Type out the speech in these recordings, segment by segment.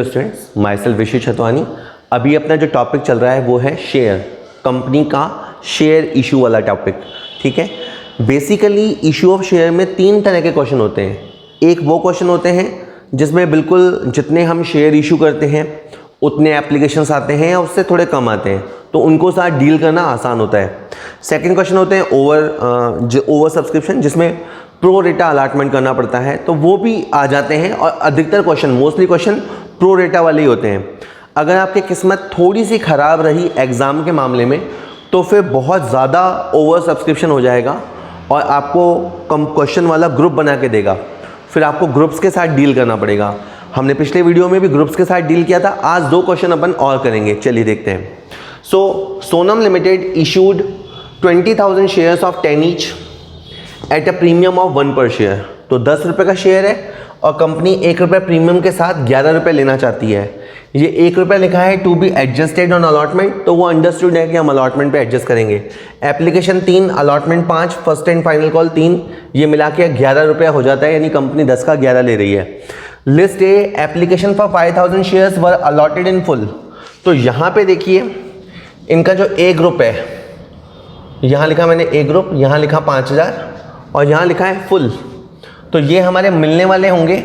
Students, myself Vishu Chhatwani. अभी अपना जो टॉपिक चल रहा है वो है शेयर, कंपनी का शेयर इशू वाला टॉपिक। ठीक है, बेसिकली इशू ऑफ शेयर में 3 तरह के क्वेश्चन होते हैं। एक वो क्वेश्चन होते हैं जिसमें बिल्कुल जितने हम शेयर इशू करते हैं उतने एप्लीकेशंस आते हैं या उससे थोड़े कम आते हैं, तो उनको साथ डील करना आसान होता है। सेकंड क्वेश्चन होते हैं ओवर सब्सक्रिप्शन, जिसमें प्रो रेटा अलाटमेंट करना पड़ता है, तो वो भी आ जाते हैं। और अधिकतर क्वेश्चन, मोस्टली क्वेश्चन प्रो रेटा वाले ही होते हैं। अगर आपकी किस्मत थोड़ी सी ख़राब रही एग्ज़ाम के मामले में तो फिर बहुत ज़्यादा ओवर सब्सक्रिप्शन हो जाएगा और आपको कम क्वेश्चन वाला ग्रुप बना के देगा, फिर आपको ग्रुप्स के साथ डील करना पड़ेगा। हमने पिछले वीडियो में भी ग्रुप्स के साथ डील किया था। आज 2 क्वेश्चन अपन और करेंगे, चलिए देखते हैं। Sonam limited issued 20,000 shares of 10 each at a premium of 1 पर शेयर। तो 10 रुपये का शेयर है और कंपनी 1 रुपये प्रीमियम के साथ 11 रुपये लेना चाहती है। ये 1 रुपये लिखा है to be adjusted on allotment, तो वो अंडरस्टूड है कि हम अलॉटमेंट पे एडजस्ट करेंगे। Application 3, allotment 5, first and final call 3, ये मिला के 11 रुपये हो जाता है, यानी कंपनी 10 का 11 ले रही है। List A, application for 5,000 shares were allotted in full. तो यहाँ पे देखिए इनका जो ए ग्रुप है, यहाँ लिखा मैंने ए ग्रुप, यहाँ लिखा 5,000 और यहाँ लिखा है फुल। तो ये हमारे मिलने वाले होंगे,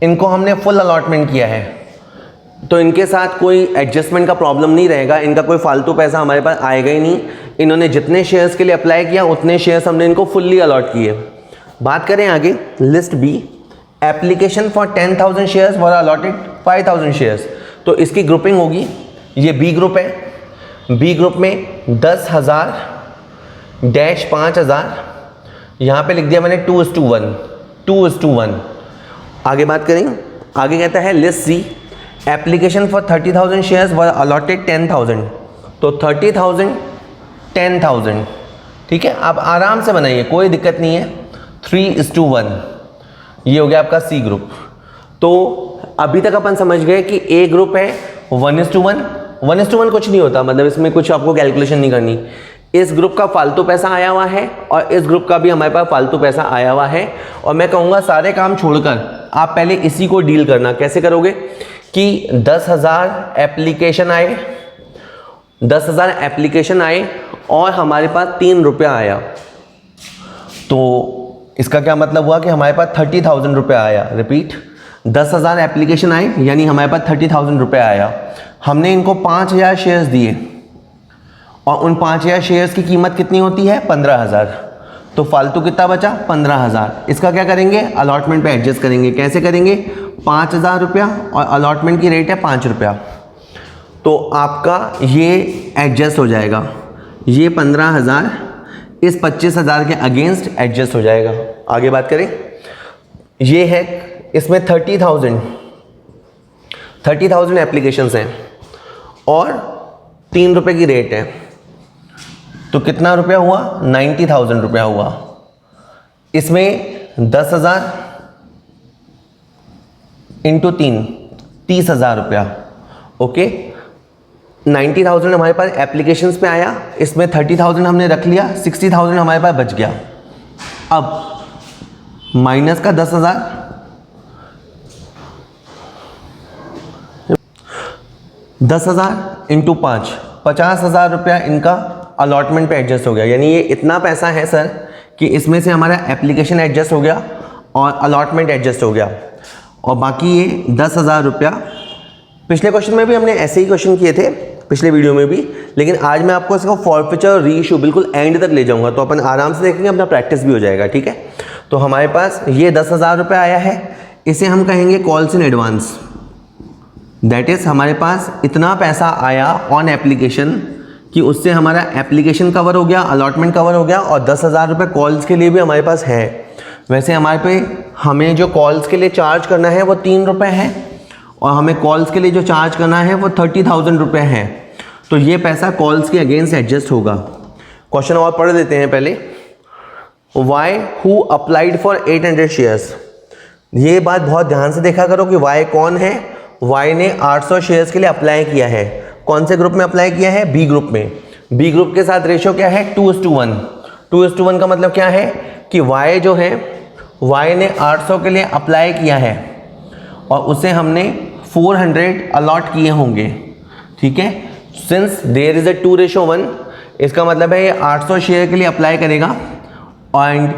इनको हमने फुल अलॉटमेंट किया है, तो इनके साथ कोई एडजस्टमेंट का प्रॉब्लम नहीं रहेगा। इनका कोई फालतू पैसा हमारे पास आएगा ही नहीं। इन्होंने जितने शेयर्स के लिए अप्लाई किया उतने शेयर्स हमने इनको फुल्ली अलॉट किए। बात करें आगे, list B, application for 10,000 shares were allotted 5,000 शेयर्स। तो इसकी ग्रुपिंग होगी, ये बी ग्रुप है। बी ग्रुप में 10,000 डैश 5,000, यहाँ पे लिख दिया मैंने 2:1। आगे बात करें, आगे कहता है list C, application for 30,000 shares were allotted 10,000। तो 30,000 10,000, ठीक है। आप आराम से बनाइए, कोई दिक्कत नहीं है। 3:1, ये हो गया आपका सी ग्रुप। तो अभी तक अपन समझ गए कि ए ग्रुप है 1:1। 1:1 कुछ नहीं होता, मतलब इसमें कुछ आपको कैलकुलेशन नहीं करनी। इस ग्रुप का फालतू पैसा आया हुआ है और इस ग्रुप का भी हमारे पास फालतू पैसा आया हुआ है, और मैं कहूँगा सारे काम छोड़कर आप पहले इसी को डील करना। कैसे करोगे कि 10,000 एप्लीकेशन आए, 10,000 एप्लीकेशन आए और हमारे पास 3 रुपया आया, तो इसका क्या मतलब हुआ कि हमारे पास 30,000 रुपया आया। रिपीट, 10,000 एप्लीकेशन आए यानी हमारे पास 30,000 रुपया आया। हमने इनको 5,000 शेयर्स दिए और उन 5,000 शेयर्स की कीमत कितनी होती है? 15,000। तो फालतू कितना बचा? 15,000। इसका क्या करेंगे? अलॉटमेंट पे एडजस्ट करेंगे। कैसे करेंगे? 5,000 रुपया और अलॉटमेंट की रेट है 5 रुपया, तो आपका ये एडजस्ट हो जाएगा। ये 15,000 इस 25,000 के अगेंस्ट एडजस्ट हो जाएगा। आगे बात करें, ये है, इसमें 30,000 एप्लीकेशंस हैं और 3 रुपये की रेट है, तो कितना रुपया हुआ? 90,000 रुपया हुआ। इसमें 10,000 इंटू 3, 30,000 रुपया। ओके, 90,000 हमारे पास एप्लीकेशंस पे आया, इसमें 30,000 हमने रख लिया, 60,000 हमारे पास बच गया। अब माइनस का 10,000, 10,000 इंटू 5, 50,000 रुपया इनका अलॉटमेंट पे एडजस्ट हो गया। यानी ये इतना पैसा है सर कि इसमें से हमारा एप्लीकेशन एडजस्ट हो गया और अलॉटमेंट एडजस्ट हो गया, और बाकी ये 10,000 रुपया। पिछले क्वेश्चन में भी हमने ऐसे ही क्वेश्चन किए थे, पिछले वीडियो में भी, लेकिन आज मैं आपको इसका फॉरफीचर और री इशू बिल्कुल एंड तक ले जाऊंगा, तो अपन आराम से देखेंगे, अपना प्रैक्टिस भी हो जाएगा। ठीक है, तो हमारे पास ये 10,000 रुपया आया है, इसे हम कहेंगे calls in advance. That is हमारे पास इतना पैसा आया ऑन एप्लीकेशन कि उससे हमारा एप्लीकेशन कवर हो गया, अलॉटमेंट कवर हो गया, और 10,000 रुपये कॉल्स के लिए भी हमारे पास है। वैसे हमें जो कॉल्स के लिए चार्ज करना है वो 3 रुपये है, और हमें कॉल्स के लिए जो चार्ज करना है वो 30,000 रुपये है, तो ये पैसा कॉल्स के अगेंस्ट एडजस्ट होगा। क्वेश्चन और पढ़ देते हैं पहले। Y who applied for 800 shares. ये बात बहुत ध्यान से देखा करो कि वाई कौन है। वाई ने 800 शेयर्स के लिए अप्लाई किया है। कौन से ग्रुप में अप्लाई किया है? बी ग्रुप में। बी ग्रुप के साथ रेशो क्या है? 2:1। 2:1 का मतलब क्या है कि वाई जो है, वाई ने 800 के लिए अप्लाई किया है और उसे हमने 400 अलॉट किए होंगे, ठीक है। सिंस देयर इज अ 2:1, इसका मतलब है ये 800 शेयर के लिए अप्लाई करेगा and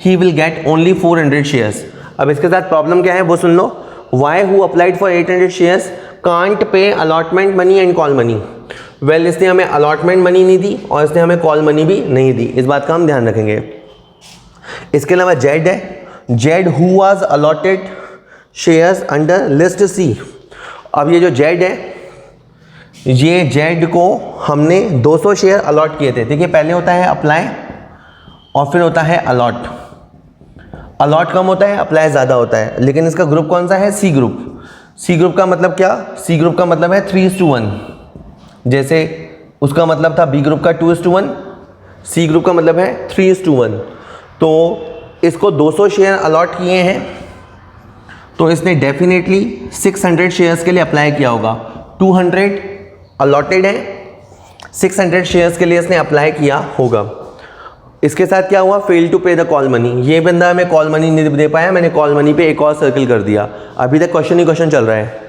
he will get only 400 shares. अब इसके साथ प्रॉब्लम क्या है वो सुन लो। Y who applied for 800 shares can't pay allotment money and call money. Well, इसने हमें अलॉटमेंट मनी नहीं दी और इसने हमें कॉल मनी भी नहीं दी, इस बात का हम ध्यान रखेंगे। इसके अलावा जेड है, Z who was allotted shares under list C. अब ये जो जेड है, ये जेड को हमने 200 शेयर अलॉट किए थे। देखिए, पहले होता है अप्लाई और फिर होता है अलॉट। अलॉट कम होता है, अप्लाई ज़्यादा होता है, लेकिन इसका ग्रुप कौन सा है? सी ग्रुप। सी ग्रुप का मतलब क्या? सी ग्रुप का मतलब है 3:1, जैसे उसका मतलब था बी ग्रुप का 2:1, सी ग्रुप का मतलब है 3:1। तो इसको 200 शेयर अलॉट किए हैं, तो इसने डेफिनेटली 600 शेयर्स के लिए अप्लाई किया होगा। 200 अलॉटेड है, 600 शेयर्स के लिए इसने अप्लाई किया होगा। इसके साथ क्या हुआ? फेल टू पे द कॉल मनी। ये बंदा हमें कॉल मनी नहीं दे पाया, मैंने कॉल मनी पे एक और सर्कल कर दिया। अभी तक क्वेश्चन ही क्वेश्चन चल रहा है।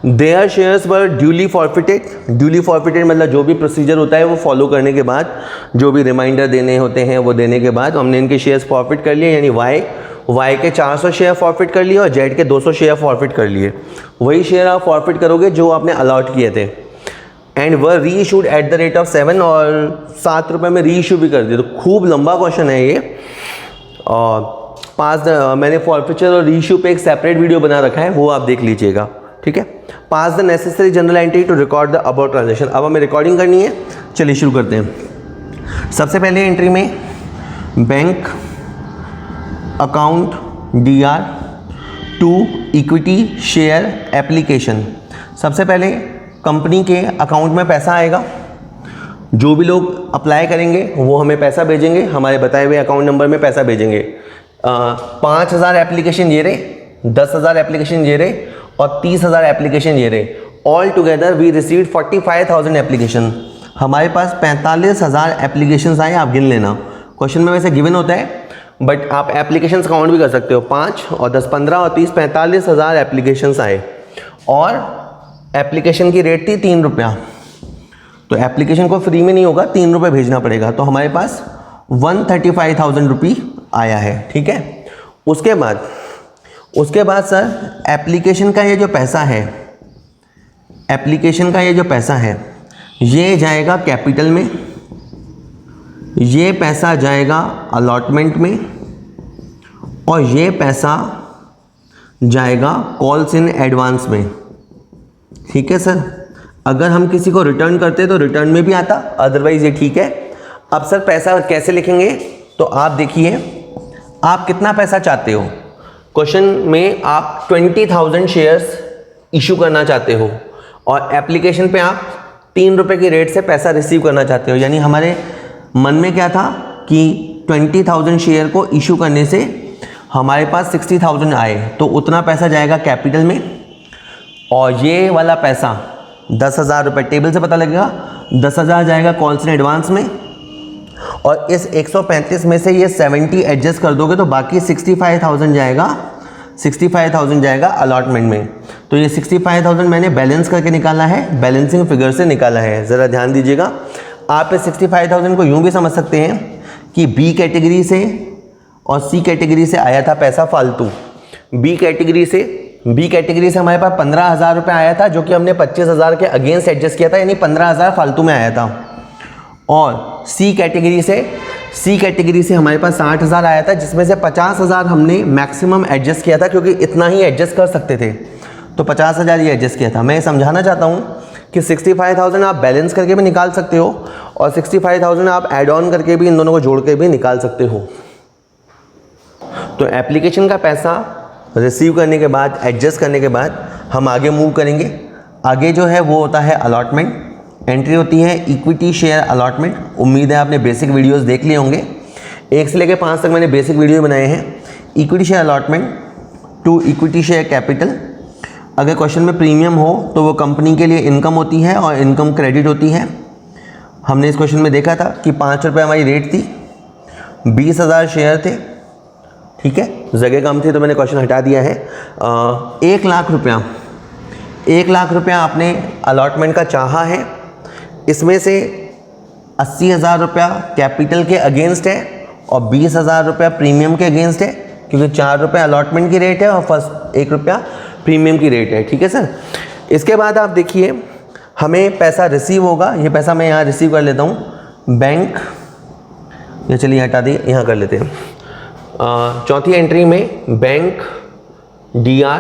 There shares were duly forfeited. Duly forfeited मतलब जो भी प्रोसीजर होता है वो फॉलो करने के बाद, जो भी रिमाइंडर देने होते हैं वो देने के बाद हमने इनके शेयर्स फॉरफिट कर लिए, यानी वाई के 400 शेयर फॉरफिट कर लिए और जेड के 200 शेयर फॉरफिट कर लिए। वही शेयर आप फॉरफिट करोगे जो आपने अलॉट किए थे। एंड वर री issued at the rate of 7, और 7 रुपये में री इशू भी कर दिया। तो खूब लंबा क्वेश्चन है ये, और मैंने फॉरफिचर और री इशू पे एक सेपरेट वीडियो बना रखा है, वो आप देख लीजिएगा, ठीक है। Pass the necessary general entry to record the about transaction. अब हमें रिकॉर्डिंग करनी है, चलिए शुरू करते हैं। सबसे पहले एंट्री में bank account DR to equity share application. सबसे पहले कंपनी के अकाउंट में पैसा आएगा, जो भी लोग अप्लाई करेंगे वो हमें पैसा भेजेंगे, हमारे बताए हुए अकाउंट नंबर में पैसा भेजेंगे। 5000 एप्लीकेशन ये रहे, 10,000 एप्लीकेशन ये रहे और 30,000 एप्लीकेशन ये रहे। All together we received 45,000 application. हमारे पास 45,000 एप्लीकेशन आए, आप गिन लेना। क्वेश्चन में वैसे गिवन होता है, बट आप एप्लीकेशन काउंट भी कर सकते हो। 5 और 10 15 और 30 45,000 एप्लीकेशन आए और एप्लीकेशन की रेट थी 3 रुपया। तो एप्लीकेशन को फ्री में नहीं होगा, 3 रुपये भेजना पड़ेगा। तो हमारे पास 135,000 रुपी आया है, ठीक है। उसके बाद सर एप्लीकेशन का ये जो पैसा है, एप्लीकेशन का ये जो पैसा है ये जाएगा कैपिटल में, ये पैसा जाएगा अलॉटमेंट में और ये पैसा जाएगा कॉल्स इन एडवांस में, ठीक है सर। अगर हम किसी को रिटर्न करते तो रिटर्न में भी आता, अदरवाइज ये ठीक है। अब सर पैसा कैसे लिखेंगे? तो आप देखिए, आप कितना पैसा चाहते हो। क्वेश्चन में आप 20,000 शेयर्स इशू करना चाहते हो और एप्लीकेशन पे आप 3 रुपये की रेट से पैसा रिसीव करना चाहते हो। यानी हमारे मन में क्या था कि 20,000 शेयर को इशू करने से हमारे पास 60,000 आए, तो उतना पैसा जाएगा कैपिटल में और ये वाला पैसा 10,000 रुपये, टेबल से पता लगेगा, 10,000 जाएगा कॉल्स इन एडवांस में और इस 135 में से ये 70 एडजस्ट कर दोगे तो बाकी 65,000 जाएगा अलॉटमेंट में। तो ये 65,000 मैंने बैलेंस करके निकाला है, बैलेंसिंग फिगर से निकाला है, ज़रा ध्यान दीजिएगा। आप इस 65,000 को यूँ भी समझ सकते हैं कि बी कैटेगरी से और सी कैटेगरी से आया था पैसा फालतू। बी कैटेगरी से हमारे पास 15,000 रुपये आया था, जो कि हमने 25,000 के अगेंस्ट एडजस्ट किया था, यानी 15,000 फालतू में आया था। और सी कैटेगरी से हमारे पास 60,000 आया था, जिसमें से 50,000 हमने मैक्सिमम एडजस्ट किया था, क्योंकि इतना ही एडजस्ट कर सकते थे, तो 50,000 ये एडजस्ट किया था। मैं समझाना चाहता हूँ कि 65,000 आप बैलेंस करके भी निकाल सकते हो और 65,000 आप ऐड ऑन करके भी, इन दोनों को जोड़ के भी निकाल सकते हो। तो एप्लीकेशन का पैसा रिसीव करने के बाद, एडजस्ट करने के बाद हम आगे मूव करेंगे। आगे जो है वो होता है अलॉटमेंट। एंट्री होती है इक्विटी शेयर अलॉटमेंट। उम्मीद है आपने बेसिक वीडियोस देख लिए होंगे, 1 से लेकर 5 तक मैंने बेसिक वीडियो बनाए हैं। Equity share allotment to equity share capital. अगर क्वेश्चन में प्रीमियम हो तो वो कंपनी के लिए इनकम होती है और इनकम क्रेडिट होती है। हमने इस क्वेश्चन में देखा था कि 5 रुपये हमारी रेट थी, 20,000 शेयर थे, ठीक है, जगह कम थी तो मैंने क्वेश्चन हटा दिया है। 1 लाख रुपया 1,00,000 रुपया आपने अलॉटमेंट का चाहा है, इसमें से 80,000 रुपया कैपिटल के अगेंस्ट है और 20,000 रुपया प्रीमियम के अगेंस्ट है, क्योंकि 4 रुपये अलॉटमेंट की रेट है और फर्स्ट 1 रुपया प्रीमियम की रेट है। ठीक है सर। इसके बाद आप देखिए हमें पैसा रिसीव होगा, ये पैसा मैं यहाँ रिसीव कर लेता हूँ बैंक, ये चलिए हटा दिए, यहाँ कर लेते हैं। चौथी एंट्री में bank DR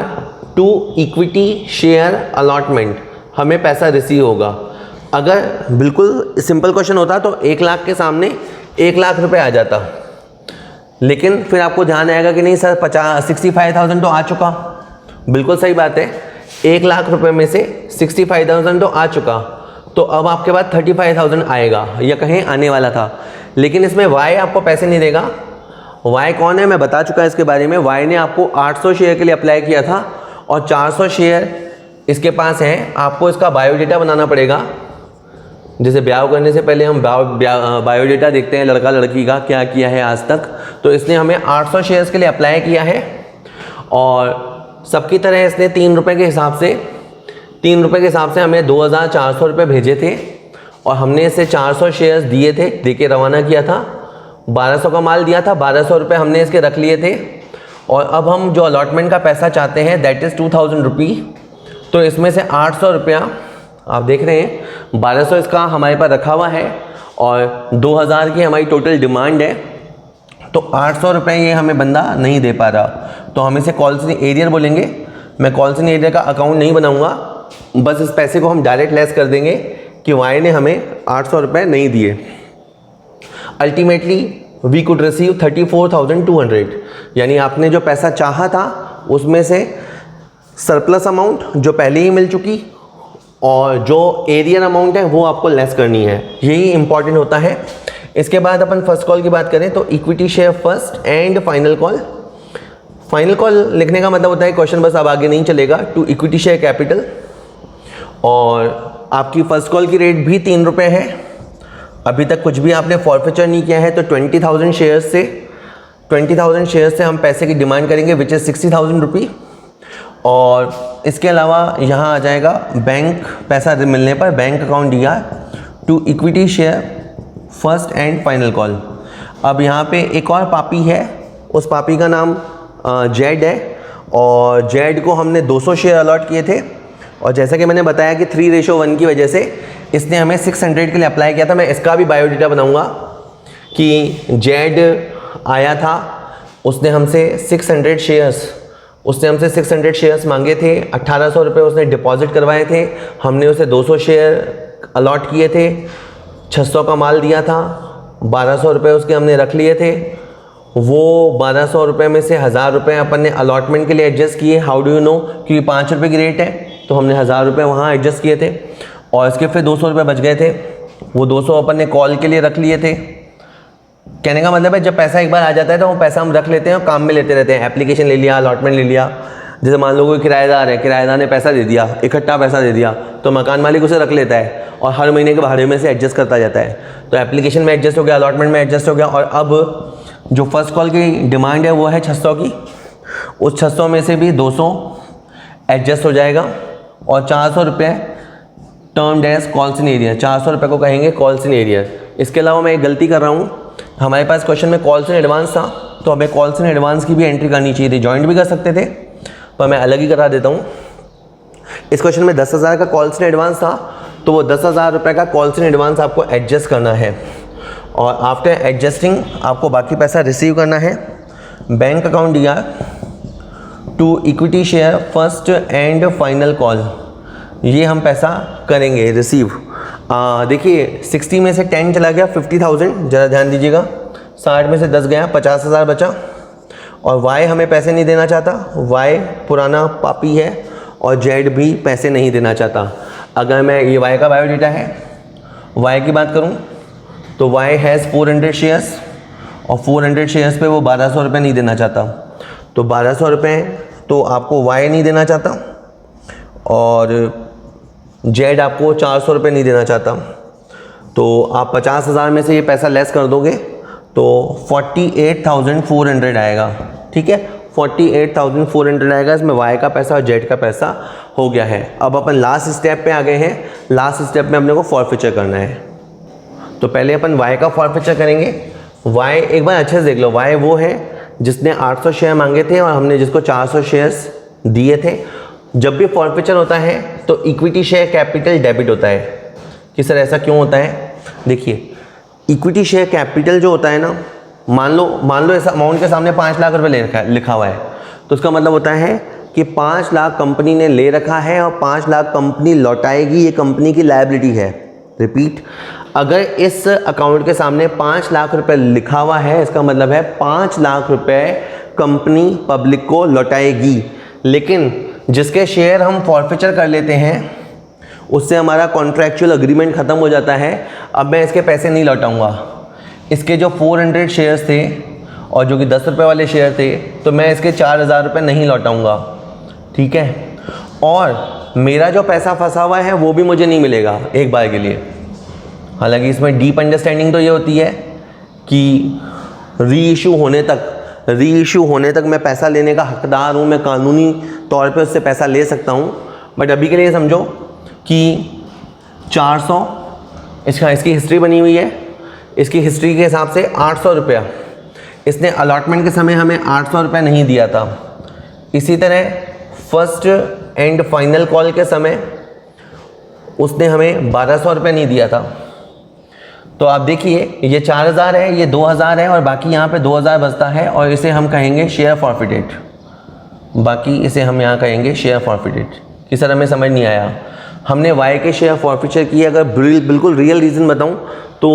to equity share allotment हमें पैसा रिसीव होगा। अगर बिल्कुल सिंपल क्वेश्चन होता तो 1,00,000 के सामने 1,00,000 रुपये आ जाता, लेकिन फिर आपको ध्यान आएगा कि नहीं सर 65,000 तो आ चुका। बिल्कुल सही बात है, 1,00,000 रुपये में से 65,000 तो आ चुका, तो अब आपके पास 35,000 आएगा या कहीं आने वाला था। लेकिन इसमें वाई आपको पैसे नहीं देगा। वाई कौन है मैं बता चुका इसके बारे में। वाई ने आपको 800 शेयर के लिए अप्लाई किया था और 400 शेयर इसके पास हैं। आपको इसका बायोडेटा बनाना पड़ेगा। जैसे ब्याह करने से पहले हम बायोडेटा देखते हैं लड़का लड़की का क्या किया है आज तक, तो इसने हमें 800 शेयर्स के लिए अप्लाई किया है और सबकी तरह इसने 3 रुपये के हिसाब से हमें 2,400 रुपये भेजे थे और हमने इसे 400 शेयर्स दिए थे, देके रवाना किया था। 1,200 का माल दिया था, 1,200 रुपये हमने इसके रख लिए थे और अब हम जो अलॉटमेंट का पैसा चाहते हैं दैट इज़ 2,000 रुपी। तो इसमें से 800 रुपया आप देख रहे हैं, 1,200 इसका हमारे पास रखा हुआ है और 2,000 की हमारी टोटल डिमांड है। तो 800 रुपये ये हमें बंदा नहीं दे पा रहा, तो हम इसे कॉल सेंटर एरियर बोलेंगे। मैं कॉल सेंटर एरियर का अकाउंट नहीं बनाऊँगा, बस इस पैसे को हम डायरेक्ट लेस कर देंगे कि वाई ने हमें 800 रुपये नहीं दिए। अल्टीमेटली वी कुड रिसीव 34,200, यानी आपने जो पैसा चाहा था उसमें से सरप्लस अमाउंट जो पहले ही मिल चुकी और जो एरियर अमाउंट है वो आपको लेस करनी है, यही इंपॉर्टेंट होता है। इसके बाद अपन फर्स्ट कॉल की बात करें तो equity share first and final call. Final call लिखने का मतलब होता है क्वेश्चन बस अब आगे नहीं चलेगा, टू इक्विटी शेयर कैपिटल। और आपकी फर्स्ट कॉल की रेट भी 3 रुपये है। अभी तक कुछ भी आपने फॉरफीचर नहीं किया है, तो 20,000 शेयर्स से हम पैसे की डिमांड करेंगे विच इज़ 60,000 रुपी। और इसके अलावा यहाँ आ जाएगा बैंक पैसा मिलने पर bank account DR to equity share first and final call. अब यहाँ पे एक और पापी है, उस पापी का नाम जेड है और जेड को हमने 200 शेयर अलॉट किए थे और जैसा कि मैंने बताया कि 3:1 की वजह से इसने हमें 600 के लिए अप्लाई किया था। मैं इसका भी बायोडेटा बनाऊंगा कि जेड आया था, उसने हमसे 600 शेयर्स मांगे थे। 1,800 रुपये उसने डिपॉजिट करवाए थे, हमने उसे 200 शेयर अलॉट किए थे। 600 का माल दिया था, 1,200 रुपये उसके हमने रख लिए थे। वो 1,200 रुपये में से 1,000 रुपये अपन ने अलॉटमेंट के लिए एडजस्ट किए। हाउ डू यू नो, क्योंकि 5 रुपये की रेट है तो हमने 1,000 रुपये वहाँ एडजस्ट किए थे और इसके फिर 200 रुपये बच गए थे। वो 200 अपन ने कॉल के लिए रख लिए थे। कहने का मतलब है जब पैसा एक बार आ जाता है तो वो पैसा हम रख लेते हैं और काम में लेते रहते हैं। एप्लीकेशन ले लिया, अलॉटमेंट ले लिया। जैसे मान लो कोई किराएदार है, किराएदार ने पैसा दे दिया, इकट्ठा पैसा दे दिया, तो मकान मालिक उसे रख लेता है और हर महीने के भाड़े में से एडजस्ट करता जाता है। तो एप्लीकेशन में एडजस्ट हो गया, अलॉटमेंट में एडजस्ट हो गया और अब जो फर्स्ट कॉल की डिमांड है वो है 600 की। उस 600 में से भी 200 एडजस्ट हो जाएगा और 400 रुपये termed as calls in arrear. 400 रुपये को कहेंगे कॉल्स इन एरियर। इसके अलावा मैं एक गलती कर रहा हूँ, हमारे पास क्वेश्चन में कॉल्स इन एडवांस था तो हमें कॉल्स इन एडवांस की भी एंट्री करनी चाहिए थी। जॉइंट भी कर सकते थे पर मैं अलग ही करा देता हूँ। इस क्वेश्चन में 10,000 का कॉल्स इन एडवांस था तो वो 10,000 रुपये का कॉल्स इन एडवांस आपको एडजस्ट करना है और आफ्टर एडजस्टिंग आपको बाकी पैसा रिसीव करना है। Bank account DR to equity share first and final call, ये हम पैसा करेंगे रिसीव। देखिए 60 में से 10 चला गया 50,000, ज़रा ध्यान दीजिएगा। 60 में से 10 गया 50,000 बचा और वाई हमें पैसे नहीं देना चाहता। वाई पुराना पापी है और जेड भी पैसे नहीं देना चाहता। अगर मैं ये वाई का बायोडेटा है, वाई की बात करूं तो वाई हैज़ 400 शेयर्स और 400 शेयर्स पे वो 1,200 रुपये नहीं देना चाहता। तो 1,200 रुपये तो आपको वाई नहीं देना चाहता और जेड आपको 400 रुपये नहीं देना चाहता। तो आप 50,000 में से ये पैसा लेस कर दोगे तो 48,400 आएगा। ठीक है, 48,400 आएगा। इसमें वाई का पैसा और जेड का पैसा हो गया है। अब अपन लास्ट स्टेप पे आ गए हैं। लास्ट स्टेप में अपने को फॉरफीचर करना है। तो पहले अपन वाई का फॉरफीचर करेंगे। वाई एक बार अच्छे से देख लो, वाई वो है जिसने 800 शेयर मांगे थे और हमने जिसको 400 शेयर्स दिए थे। जब भी फॉरफीचर होता है तो इक्विटी शेयर कैपिटल डेबिट होता है। कि सर ऐसा क्यों होता है? देखिए, इक्विटी शेयर कैपिटल जो होता है ना, मान लो इस अमाउंट के सामने 5 लाख रुपए लिखा हुआ है, तो उसका मतलब होता है कि 5 लाख कंपनी ने ले रखा है और 5 लाख कंपनी लौटाएगी, ये कंपनी की लायबिलिटी है। रिपीट, अगर इस अकाउंट के सामने 5 लाख रुपए लिखा हुआ है, इसका मतलब है 5 लाख रुपए कंपनी पब्लिक को लौटाएगी। लेकिन जिसके शेयर हम फॉरफीचर कर लेते हैं उससे हमारा कॉन्ट्रैक्चुअल अग्रीमेंट ख़त्म हो जाता है। अब मैं इसके पैसे नहीं लौटाऊंगा। इसके जो 400 शेयर्स थे और जो कि 10 रुपये वाले शेयर थे, तो मैं इसके 4000 रुपये नहीं लौटाऊंगा, ठीक है। और मेरा जो पैसा फंसा हुआ है वो भी मुझे नहीं मिलेगा एक बार के लिए। हालांकि इसमें डीप अंडरस्टैंडिंग तो ये होती है कि री इशू होने तक मैं पैसा लेने का हकदार हूँ, मैं कानूनी तौर पे उससे पैसा ले सकता हूँ। बट अभी के लिए समझो कि 400 इसकी हिस्ट्री बनी हुई है। इसकी हिस्ट्री के हिसाब से 800 रुपया इसने अलॉटमेंट के समय हमें 800 रुपया नहीं दिया था। इसी तरह फर्स्ट एंड फाइनल कॉल के समय उसने हमें 1200 रुपये नहीं दिया था। तो आप देखिए, ये 4000 है, ये 2000 है और बाकी यहाँ पे 2000 बचता है और इसे हम कहेंगे शेयर फॉरफिटेड। बाकी इसे हम यहाँ कहेंगे शेयर फॉरफिटेड। कि सर हमें समझ नहीं आया, हमने वाई के शेयर फॉरफीचर किए। अगर बिल्कुल रियल रीज़न बताऊं तो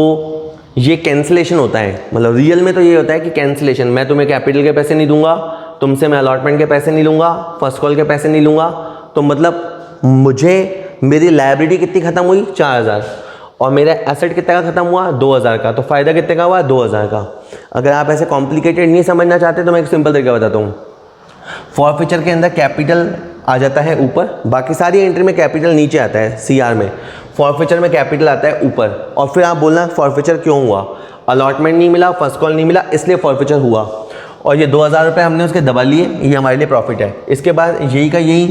ये कैंसिलेशन होता है। मतलब रियल में तो ये होता है कि कैंसिलेशन, मैं तुम्हें कैपिटल के पैसे नहीं दूंगा, तुमसे मैं अलॉटमेंट के पैसे नहीं लूँगा, फर्स्ट कॉल के पैसे नहीं लूँगा। तो मतलब मुझे मेरी लायबिलिटी कितनी ख़त्म हुई? 4000, और मेरा एसेट कितने का ख़त्म हुआ? 2000 का। तो फ़ायदा कितने का हुआ? 2000 का। अगर आप ऐसे कॉम्प्लिकेटेड नहीं समझना चाहते तो मैं एक सिंपल तरीका बताता हूँ। फॉरफीचर के अंदर कैपिटल आ जाता है ऊपर, बाकी सारी एंट्री में कैपिटल नीचे आता है सीआर में। फॉरफीचर में कैपिटल आता है ऊपर। और फिर आप बोलना फॉरफीचर क्यों हुआ? अलॉटमेंट नहीं मिला, फर्स्ट कॉल नहीं मिला, इसलिए फॉरफीचर हुआ। और ये 2000 रुपये हमने उसके दबा लिए, ये हमारे लिए प्रॉफिट है। इसके बाद यही का यही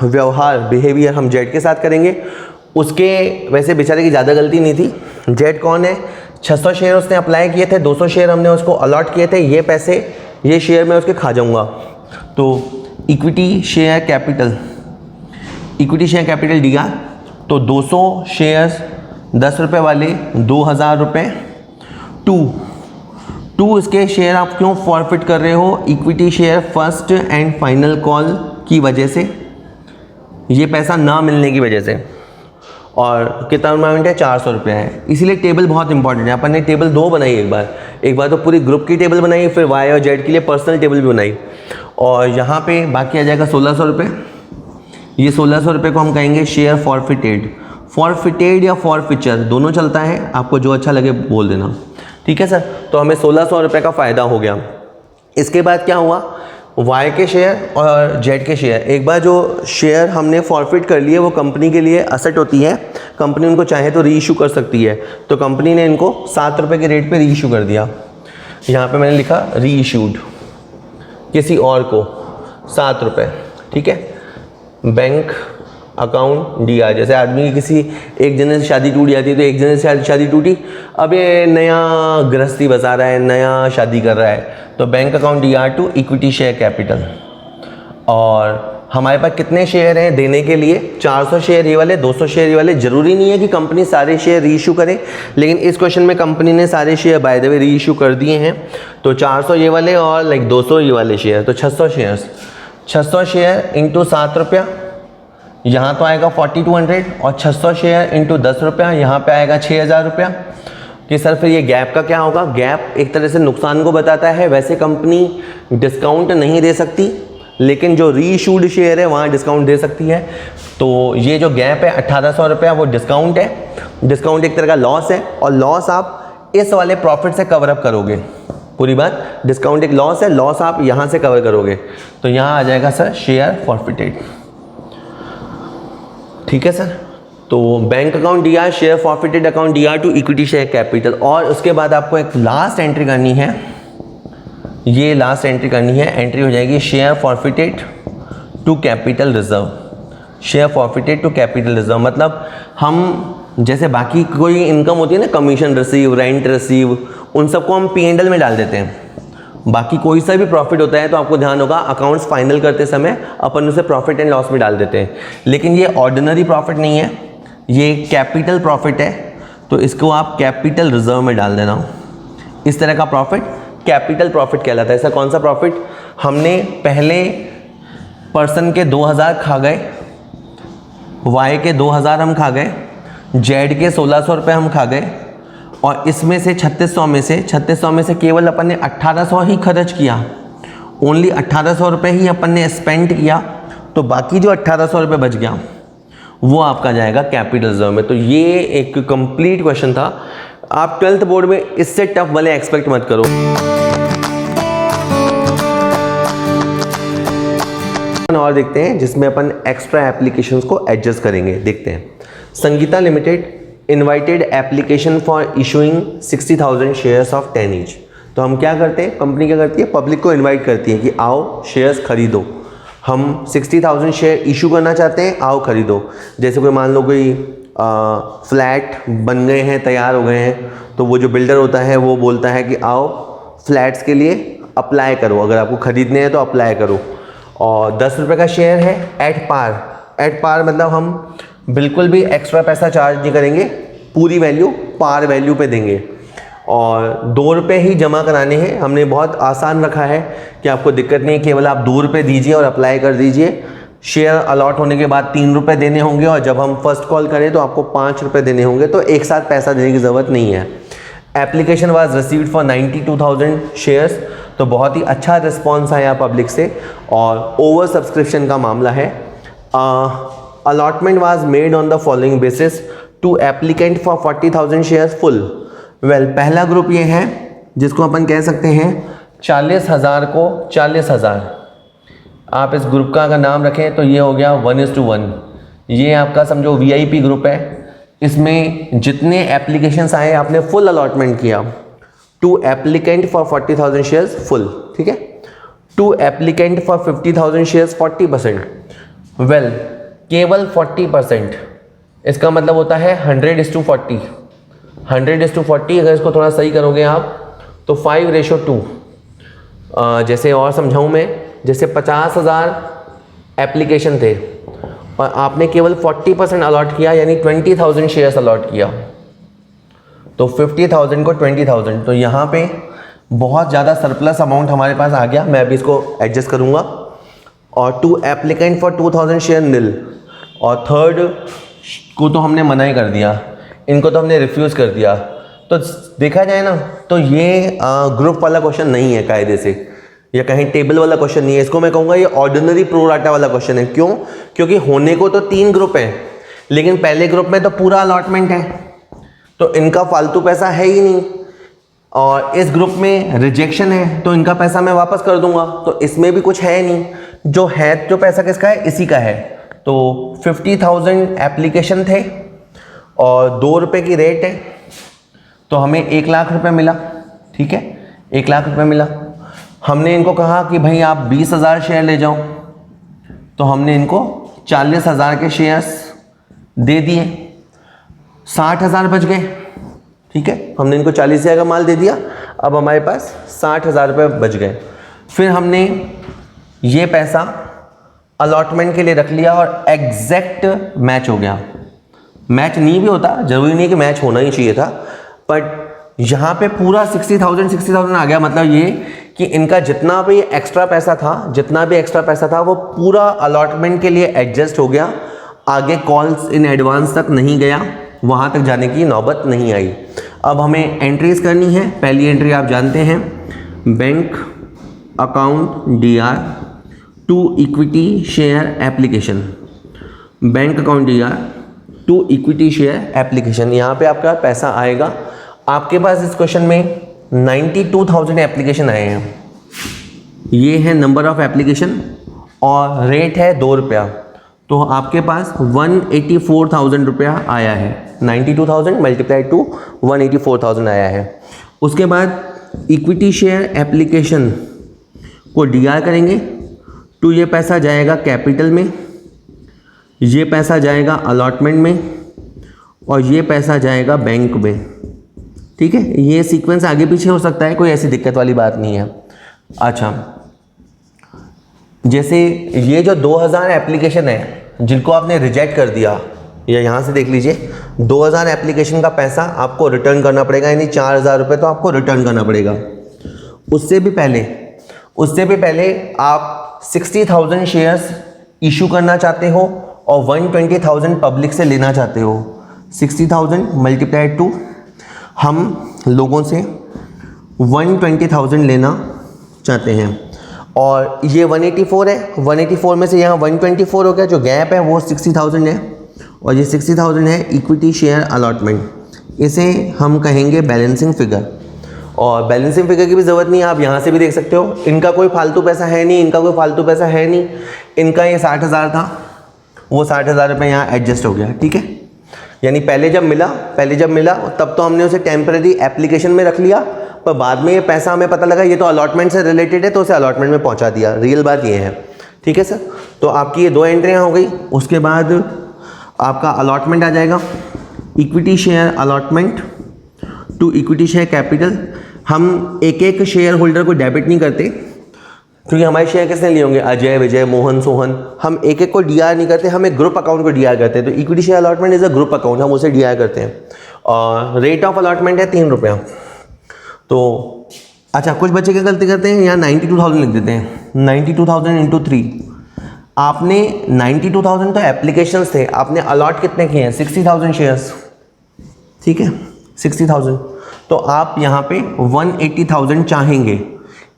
व्यवहार बिहेवियर हम जेड के साथ करेंगे। उसके वैसे बेचारे की ज़्यादा गलती नहीं थी। जेड कौन है? 600 शेयर उसने अप्लाई किए थे, 200 शेयर हमने उसको अलॉट किए थे। ये पैसे, ये शेयर मैं उसके खा जाऊँगा। तो इक्विटी शेयर कैपिटल दिया तो 200 शेयर्स 10 रुपये वाले 2000 रुपये। टू इसके शेयर आप क्यों फॉरफिट कर रहे हो? Equity share first and final call की वजह से, ये पैसा ना मिलने की वजह से। और कितना अमाउंट है? 400 रुपये है। इसीलिए टेबल बहुत इंपॉर्टेंट है। अपन ने टेबल 2 बनाई एक बार तो पूरी ग्रुप की टेबल बनाई, फिर वाई और जेड के लिए पर्सनल टेबल भी बनाई। और यहाँ पे बाकी आ जाएगा 1600 रुपये। ये 1600 रुपये को हम कहेंगे शेयर फॉरफिटेड या फॉरफीचर, दोनों चलता है, आपको जो अच्छा लगे बोल देना, ठीक है सर। तो हमें 1600 रुपये का फ़ायदा हो गया। इसके बाद क्या हुआ? वाई के शेयर और जेड के शेयर, एक बार जो शेयर हमने फॉरफिट कर लिए वो कंपनी के लिए असेट होती है। कंपनी उनको चाहे तो री इशू कर सकती है। तो कंपनी ने इनको 7 रुपये के रेट पे री इशू कर दिया। यहाँ पे मैंने लिखा री इशूड, किसी और को 7 रुपये, ठीक है। बैंक अकाउंट दिया, जैसे आदमी की किसी एक जने से शादी टूट जाती है तो एक जने से शादी टूटी, अब ये नया गृहस्थी बसा रहा है, नया शादी कर रहा है, तो बैंक अकाउंट दिया टू इक्विटी शेयर कैपिटल। और हमारे पास कितने शेयर हैं देने के लिए? 400 शेयर ये वाले, 200 शेयर ये वाले। ज़रूरी नहीं है कि कंपनी सारे शेयर री इशू करे, लेकिन इस क्वेश्चन में कंपनी ने सारे शेयर बाय द वे री इशू कर दिए हैं। तो 400 ये वाले और 200 ये वाले शेयर, तो 600 शेयर इंटू 7 रुपया, यहाँ तो आएगा 4200, और 600 शेयर इंटू 10 रुपया, यहाँ पे आएगा 6000 रुपया। कि सर फिर ये गैप का क्या होगा? गैप एक तरह से नुकसान को बताता है। वैसे कंपनी डिस्काउंट नहीं दे सकती, लेकिन जो री इशूड शेयर है वहाँ डिस्काउंट दे सकती है। तो ये जो गैप है 1800 रुपया, वो डिस्काउंट है। डिस्काउंट एक तरह का लॉस है, और लॉस आप इस वाले प्रॉफिट से कवर अप करोगे। पूरी बात, डिस्काउंट एक लॉस है, लॉस आप यहाँ से कवर करोगे। तो यहाँ आ जाएगा सर शेयर फॉरफिटेड, ठीक है सर। तो बैंक अकाउंट दिया, शेयर फॉरफिटेड अकाउंट दिया टू इक्विटी शेयर कैपिटल। और उसके बाद आपको एक लास्ट एंट्री करनी है, ये लास्ट एंट्री करनी है। एंट्री हो जाएगी share forfeited to capital reserve, share forfeited to capital reserve मतलब हम जैसे बाकी कोई इनकम होती है ना, कमीशन रिसीव, रेंट रिसीव, उन सबको हम P&L में डाल देते हैं। बाकी कोई सा भी प्रॉफिट होता है तो आपको ध्यान होगा अकाउंट्स फाइनल करते समय अपन उसे प्रॉफिट एंड लॉस में डाल देते हैं, लेकिन ये ऑर्डिनरी प्रॉफिट नहीं है, ये कैपिटल प्रॉफिट है, तो इसको आप कैपिटल रिजर्व में डाल देना। इस तरह का प्रॉफिट कैपिटल प्रॉफिट कहलाता है। ऐसा कौन सा प्रॉफिट? हमने पहले पर्सन के 2000 खा गए, वाई के 2000 हम खा गए, जेड के 1600 रुपये हम खा गए, और इसमें से 3600 में से केवल अपन ने 1800 ही खर्च किया, ओनली 1800 रुपये ही अपन ने स्पेंड किया, तो बाकी जो 1800 रुपये बच गया वो आपका जाएगा कैपिटल रिजर्व में। तो ये एक कंप्लीट क्वेश्चन था। आप 12th बोर्ड में इससे टफ वाले एक्सपेक्ट मत करो। और देखते हैं जिसमें अपन एक्स्ट्रा एप्लीकेशंस को एडजस्ट करेंगे। देखते हैं, Sangeeta limited invited application for issuing 60,000 shares of 10 each. तो हम क्या करते हैं, कंपनी क्या करती है, पब्लिक को इनवाइट करती है कि आओ शेयर्स खरीदो, हम 60,000 शेयर इशू करना चाहते हैं, आओ खरीदो। जैसे कोई मान लो कोई फ्लैट बन गए हैं, तैयार हो गए हैं, तो वो जो बिल्डर होता है वो बोलता है कि आओ फ्लैट्स के लिए अप्लाई करो, अगर आपको ख़रीदने हैं तो अप्लाई करो। और 10 रुपये का शेयर है एट पार मतलब हम बिल्कुल भी एक्स्ट्रा पैसा चार्ज नहीं करेंगे, पूरी वैल्यू पार वैल्यू पे देंगे, और 2 रुपये ही जमा कराने हैं। हमने बहुत आसान रखा है कि आपको दिक्कत नहीं है, केवल आप 2 रुपये दीजिए और अप्लाई कर दीजिए। शेयर अलॉट होने के बाद 3 रुपये देने होंगे, और जब हम फर्स्ट कॉल करें तो आपको 5 रुपये देने होंगे, तो एक साथ पैसा देने की ज़रूरत नहीं है। Application was received for 92,000 shares, तो बहुत ही अच्छा रिस्पॉन्स आया पब्लिक से, और ओवर सब्सक्रिप्शन का मामला है। Allotment was made on the following basis two applicant for 40,000 shares full. Well, पहला ग्रुप ये है जिसको अपन कह सकते हैं 40,000 को 40,000, आप इस ग्रुप का अगर नाम रखें तो ये हो गया 1:1। ये आपका समझो VIP ग्रुप है, इसमें जितने एप्लीकेशंस आए आपने फुल अलॉटमेंट किया। Two applicant for 40,000 shares full, ठीक है। Two applicant for 50,000 shares 40%। Well, केवल 40%, इसका मतलब होता है 100:40। 100:40 अगर इसको थोड़ा सही करोगे आप तो 5:2। जैसे और समझाऊँ मैं, जैसे 50,000 एप्लीकेशन थे और आपने केवल 40% अलॉट किया, यानी 20,000 शेयर्स अलॉट किया, तो 50,000 को 20,000, तो यहाँ पे बहुत ज़्यादा सरप्लस अमाउंट हमारे पास आ गया। मैं अभी इसको एडजस्ट करूँगा। और टू एप्लीकेंट फॉर 2,000 शेयर नील, और थर्ड को तो हमने मना ही कर दिया, इनको तो हमने रिफ्यूज़ कर दिया। तो देखा जाए ना तो ये ग्रुप वाला क्वेश्चन नहीं है कायदे से, या कहीं टेबल वाला क्वेश्चन नहीं है। इसको मैं कहूँगा ये ऑर्डिनरी प्रोराटा वाला क्वेश्चन है। क्यों? क्योंकि होने को तो 3 ग्रुप हैं, लेकिन पहले ग्रुप में तो पूरा अलॉटमेंट है, तो इनका फालतू पैसा है ही नहीं, और इस ग्रुप में रिजेक्शन है तो इनका पैसा मैं वापस कर दूंगा, तो इसमें भी कुछ है नहीं। जो है, जो पैसा किसका है, इसी का है। तो 50,000 एप्लीकेशन थे और 2 रुपये की रेट है, तो हमें 1 लाख रुपये मिला, ठीक है, 1 लाख रुपये मिला। हमने इनको कहा कि भाई आप 20,000 शेयर ले जाओ, तो हमने इनको 40,000 के शेयर्स दे दिए, 60,000 बच गए, ठीक है। हमने इनको 40,000 का माल दे दिया, अब हमारे पास 60,000 रुपये बच गए। फिर हमने ये पैसा अलॉटमेंट के लिए रख लिया और एग्जैक्ट मैच हो गया। मैच नहीं भी होता, ज़रूरी नहीं कि मैच होना ही चाहिए था, बट यहाँ पे पूरा 60,000 आ गया। मतलब ये कि इनका जितना भी एक्स्ट्रा पैसा था वो पूरा अलॉटमेंट के लिए एडजस्ट हो गया, आगे कॉल्स इन एडवांस तक नहीं गया, वहाँ तक जाने की नौबत नहीं आई। अब हमें एंट्रीज करनी है। पहली एंट्री आप जानते हैं, bank account DR to equity share application, bank account DR to equity share application. यहाँ पे आपका पैसा आएगा। आपके पास इस क्वेश्चन में 92,000 एप्लीकेशन आए हैं, ये है नंबर ऑफ एप्लीकेशन, और रेट है 2 रुपया, तो आपके पास 184,000 रुपया आया है। 92,000 मल्टीप्लाई टू 184,000 आया है। उसके बाद इक्विटी शेयर एप्लीकेशन को DR करेंगे टू ये पैसा जाएगा कैपिटल में, ये पैसा जाएगा अलॉटमेंट में, और ये पैसा जाएगा बैंक में। ठीक है, ये सीक्वेंस आगे पीछे हो सकता है, कोई ऐसी दिक्कत वाली बात नहीं है। अच्छा, जैसे ये जो 2000 एप्लीकेशन है जिनको आपने रिजेक्ट कर दिया, या यहाँ से देख लीजिए 2000 एप्लीकेशन का पैसा आपको रिटर्न करना पड़ेगा, यानी 4000 रुपये तो आपको रिटर्न करना पड़ेगा। उससे भी पहले आप 60,000 शेयर्स इशू करना चाहते हो और 120,000 पब्लिक से लेना चाहते हो। 60,000 मल्टीप्लाइड टू, हम लोगों से 120,000 लेना चाहते हैं, और ये 184 है, 184 में से यहाँ 124 हो गया, जो गैप है वो 60,000 है, और ये 60,000 है इक्विटी शेयर अलॉटमेंट। इसे हम कहेंगे बैलेंसिंग फिगर, और बैलेंसिंग फिगर की भी ज़रूरत नहीं है, आप यहाँ से भी देख सकते हो। इनका कोई फालतू पैसा है नहीं, इनका ये 60,000 था, वो 60,000 रुपये यहाँ एडजस्ट हो गया। ठीक है, यानी पहले जब मिला तब तो हमने उसे टेम्परेरी एप्लीकेशन में रख लिया, पर बाद में ये पैसा हमें पता लगा ये तो अलॉटमेंट से रिलेटेड है, तो उसे अलॉटमेंट में पहुंचा दिया। रियल बात ये है। ठीक है सर, तो आपकी ये 2 एंट्रियाँ हो गई। उसके बाद आपका अलॉटमेंट आ जाएगा, equity share allotment to equity share capital. हम एक एक शेयर होल्डर को डेबिट नहीं करते, क्योंकि हमारे शेयर किसने लिए होंगे, अजय, विजय, मोहन, सोहन। हम एक एक को डीआर नहीं करते, हम एक ग्रुप अकाउंट को डीआर करते हैं। तो equity share allotment is a group account, हम उसे डीआर करते हैं। और रेट ऑफ अलॉटमेंट है 3 रुपया। तो अच्छा, कुछ बच्चे क्या गलती करते हैं, यहाँ 92,000 लिख देते हैं। 92,000 इंटू 3, आपने 92,000 तो एप्लीकेशंस थे, आपने अलॉट कितने किए हैं, 60,000 शेयर्स। ठीक है, 60,000, तो आप यहाँ पे 180,000 चाहेंगे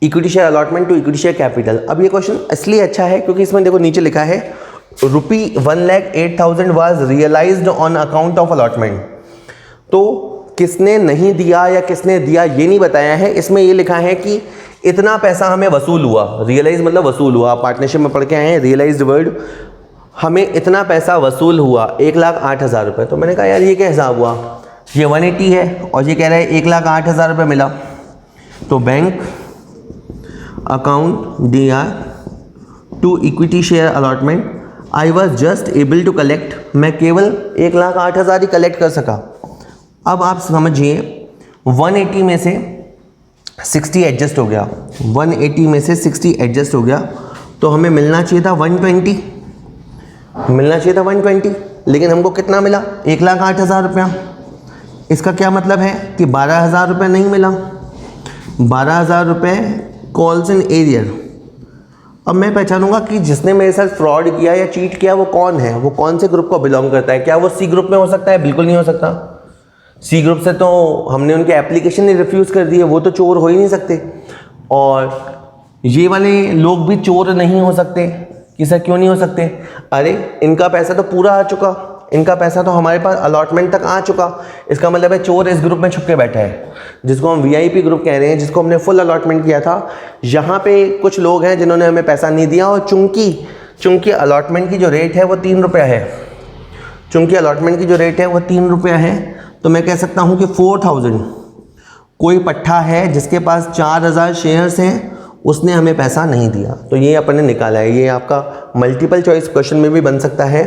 equity share allotment to equity share capital. अब ये क्वेश्चन इसलिए अच्छा है क्योंकि इसमें देखो नीचे लिखा है ₹1,08,000 was realised on account of allotment. तो किसने नहीं दिया या किसने दिया ये नहीं बताया है, इसमें ये लिखा है कि इतना पैसा हमें वसूल हुआ। रियलाइज मतलब वसूल हुआ, पार्टनरशिप में पढ़ के आए हैं रियलाइज्ड वर्ड। हमें इतना पैसा वसूल हुआ 1,08,000 रुपये। तो मैंने कहा यार ये क्या हिसाब हुआ, ये 180 है और ये कह रहा है 1,08,000 रुपये मिला। तो bank account DR to equity share allotment, I was just able to collect, मैं केवल 1,08,000 ही कलेक्ट कर सका। अब आप समझिए 180 में से 60 एडजस्ट हो गया, 180 में से 60 एडजस्ट हो गया, तो हमें मिलना चाहिए था 120, लेकिन हमको कितना मिला, 1,08,000 रुपया। इसका क्या मतलब है कि 12,000 रुपये नहीं मिला, 12,000 रुपये कॉल्स इन एरियर। अब मैं पहचानूंगा कि जिसने मेरे साथ फ्रॉड किया या चीट किया वो कौन है, वो कौन से ग्रुप को बिलोंग करता है। क्या वो C ग्रुप में हो सकता है, बिल्कुल नहीं हो सकता। C ग्रुप से तो हमने उनके एप्लीकेशन ही रिफ्यूज़ कर दिए, वो तो चोर हो ही नहीं सकते। और ये वाले लोग भी चोर नहीं हो सकते कि सर क्यों नहीं हो सकते, अरे इनका पैसा तो पूरा आ चुका, इनका पैसा तो हमारे पास अलॉटमेंट तक आ चुका। इसका मतलब है चोर इस ग्रुप में छुप के बैठा है, जिसको हम VIP ग्रुप कह रहे हैं, जिसको हमने फुल अलॉटमेंट किया था। यहाँ पे कुछ लोग हैं जिन्होंने हमें पैसा नहीं दिया, और चूंकि अलॉटमेंट की जो रेट है वो 3 रुपया है, तो मैं कह सकता हूँ कि 4,000 कोई पट्टा है जिसके पास 4,000 शेयर्स हैं, उसने हमें पैसा नहीं दिया। तो ये अपन ने निकाला है। ये आपका मल्टीपल चॉइस क्वेश्चन में भी बन सकता है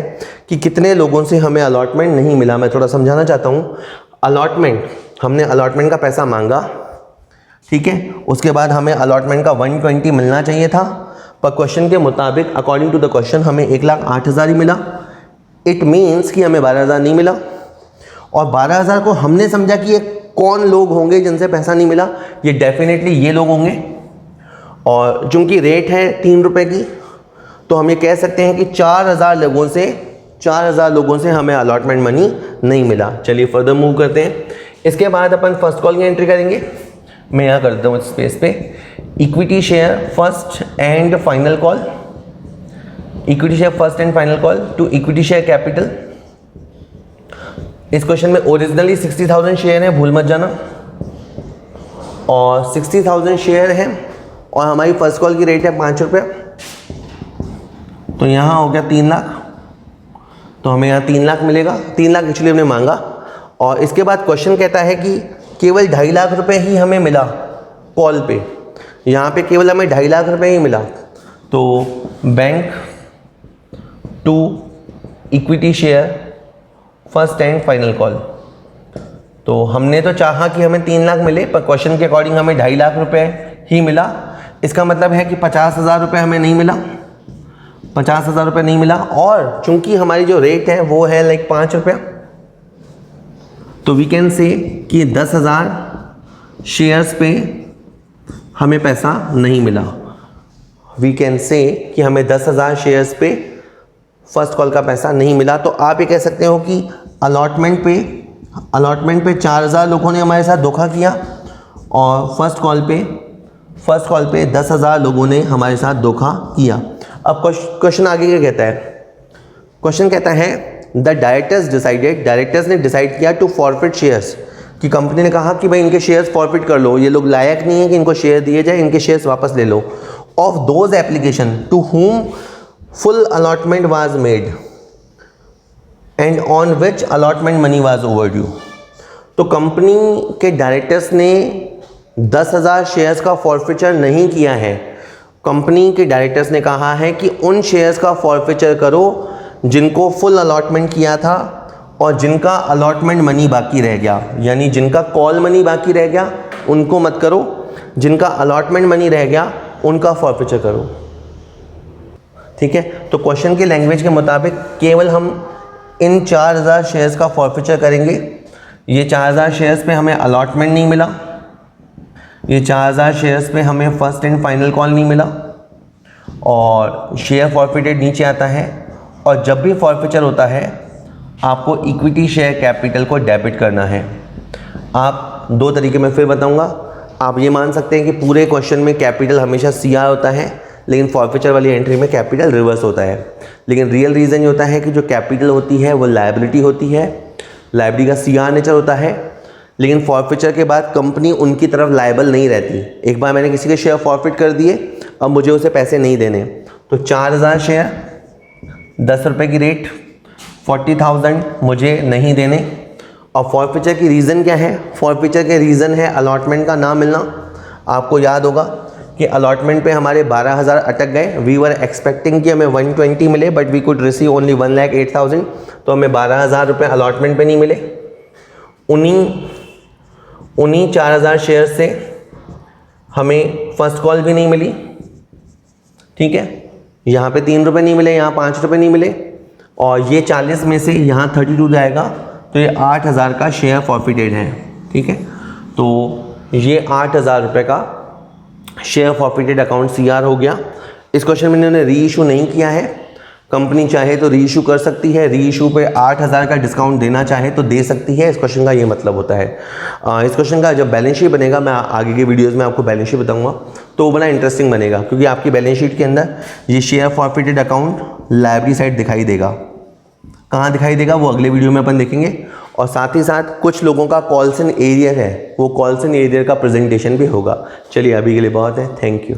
कि कितने लोगों से हमें अलॉटमेंट नहीं मिला। मैं थोड़ा समझाना चाहता हूँ। हमने अलॉटमेंट का पैसा मांगा, ठीक है, उसके बाद हमें अलॉटमेंट का 120 मिलना चाहिए था, पर क्वेश्चन के मुताबिक अकॉर्डिंग टू द क्वेश्चन हमें 1,08,000 ही मिला। इट मीन्स कि हमें 12,000 नहीं मिला, और 12,000 को हमने समझा कि ये कौन लोग होंगे जिनसे पैसा नहीं मिला, ये डेफिनेटली ये लोग होंगे। और चूंकि रेट है 3 रुपये की, तो हम ये कह सकते हैं कि 4,000 लोगों से हमें अलॉटमेंट मनी नहीं मिला। चलिए फर्दर मूव करते हैं। इसके बाद अपन फर्स्ट कॉल की एंट्री करेंगे। मैं यहाँ कर देता हूँ स्पेस पे, equity share first and final call, equity share first and final call to equity share capital. इस क्वेश्चन में ओरिजिनली 60,000 शेयर है, भूल मत जाना, और 60,000 शेयर है और हमारी फर्स्ट कॉल की रेट है 5 रुपये। तो यहाँ हो गया 3 लाख, तो हमें यहाँ 3 लाख मिलेगा। 3 लाख एक्चुअली हमने मांगा, और इसके बाद क्वेश्चन कहता है कि केवल 2.5 लाख रुपए ही हमें मिला कॉल पे। यहाँ पे केवल हमें 2.5 लाख रुपए ही मिला, तो bank to equity share first and final call. तो हमने तो चाहा कि हमें 3 लाख मिले, पर क्वेश्चन के अकॉर्डिंग हमें 2.5 लाख रुपए ही मिला। इसका मतलब है कि 50,000 रुपये हमें नहीं मिला, 50,000 रुपये नहीं मिला। और चूंकि हमारी जो रेट है वो है लाइक 5 रुपया, तो वी कैन से कि 10,000 शेयर्स पे हमें पैसा नहीं मिला। वी कैन से कि हमें 10,000 शेयर्स पे फर्स्ट कॉल का पैसा नहीं मिला। तो आप ये कह सकते हो कि अलॉटमेंट पे 4,000 लोगों ने हमारे साथ धोखा किया और फर्स्ट कॉल पे 10,000 लोगों ने हमारे साथ धोखा किया। अब क्वेश्चन आगे क्या कहता है? क्वेश्चन कहता है द डायरेक्टर्स ने डिसाइड किया टू फॉरफिट शेयर्स, कि कंपनी ने कहा कि भाई इनके शेयर्स फॉरफिट कर लो, ये लोग लायक नहीं है कि इनको शेयर दिए जाए, इनके शेयर्स वापस ले लो। Of those application to whom full allotment was made and on which allotment money was overdue. तो कंपनी के डायरेक्टर्स ने 10,000 शेयर्स का फॉरफिचर नहीं किया है। कंपनी के डायरेक्टर्स ने कहा है कि उन शेयर्स का फॉरफिचर करो जिनको फुल अलॉटमेंट किया था और जिनका अलॉटमेंट मनी बाकी रह गया, यानी जिनका कॉल मनी बाकी रह गया उनको मत करो, जिनका अलॉटमेंट मनी रह गया उनका फॉरफिचर करो। ठीक है, तो क्वेश्चन के लैंग्वेज के मुताबिक केवल हम इन 4,000 शेयर्स का फॉरफिचर करेंगे। ये 4,000 शेयर्स पे हमें अलॉटमेंट नहीं मिला, ये 4,000 शेयर्स पे हमें फर्स्ट एंड फाइनल कॉल नहीं मिला, और शेयर फॉरफिटेड नीचे आता है। और जब भी फॉरफिचर होता है आपको इक्विटी शेयर कैपिटल को डेबिट करना है। आप 2 तरीके में फिर बताऊंगा। आप ये मान सकते हैं कि पूरे क्वेश्चन में कैपिटल हमेशा CR होता है, लेकिन फॉरफिचर वाली एंट्री में कैपिटल रिवर्स होता है। लेकिन रियल रीज़न ये होता है कि जो कैपिटल होती है वो लायबिलिटी होती है, लायबिलिटी का CR नेचर होता है, लेकिन फॉरफिचर के बाद कंपनी उनकी तरफ लायबल नहीं रहती। एक बार मैंने किसी के शेयर फॉरफिट कर दिए, अब मुझे उसे पैसे नहीं देने। तो 4,000 शेयर 10 रुपये की रेट, 40,000 मुझे नहीं देने। और फॉरफिचर की रीज़न क्या है? फॉरफिचर के रीज़न है अलॉटमेंट का ना मिलना। आपको याद होगा कि अलॉटमेंट पे हमारे 12,000 अटक गए। वी वर एक्सपेक्टिंग कि हमें 120 मिले, but we could receive only 1,08,000। तो हमें 12,000 रुपये अलॉटमेंट पे नहीं मिले। उन्हीं 4,000 शेयर से हमें फर्स्ट कॉल भी नहीं मिली। ठीक है, यहाँ पे 3 रुपये नहीं मिले, यहाँ 5 रुपये नहीं मिले, और ये 40 में से यहाँ 32 जाएगा, तो ये 8,000 का शेयर फॉरफिटेड है। ठीक है, तो ये 8,000 रुपये का शेयर फॉरफिटेड अकाउंट CR हो गया। इस क्वेश्चन में इन्होंने री इशू नहीं किया है। कंपनी चाहे तो री इशू कर सकती है, री इशू पे 8,000 का डिस्काउंट देना चाहे तो दे सकती है। इस क्वेश्चन का ये मतलब होता है। इस क्वेश्चन का जब बैलेंस शीट बनेगा, मैं आगे के वीडियोस में आपको बैलेंस शीट बताऊंगा, तो बड़ा इंटरेस्टिंग बनेगा, क्योंकि आपकी बैलेंस शीट के अंदर ये share forfeited account liability side दिखाई देगा। कहाँ दिखाई देगा वो अगले वीडियो में अपन देखेंगे। और साथ ही साथ कुछ लोगों का कॉल्स इन एरियर है, वो कॉल्स इन एरियर का प्रेजेंटेशन भी होगा। चलिए अभी के लिए बहुत है, थैंक यू।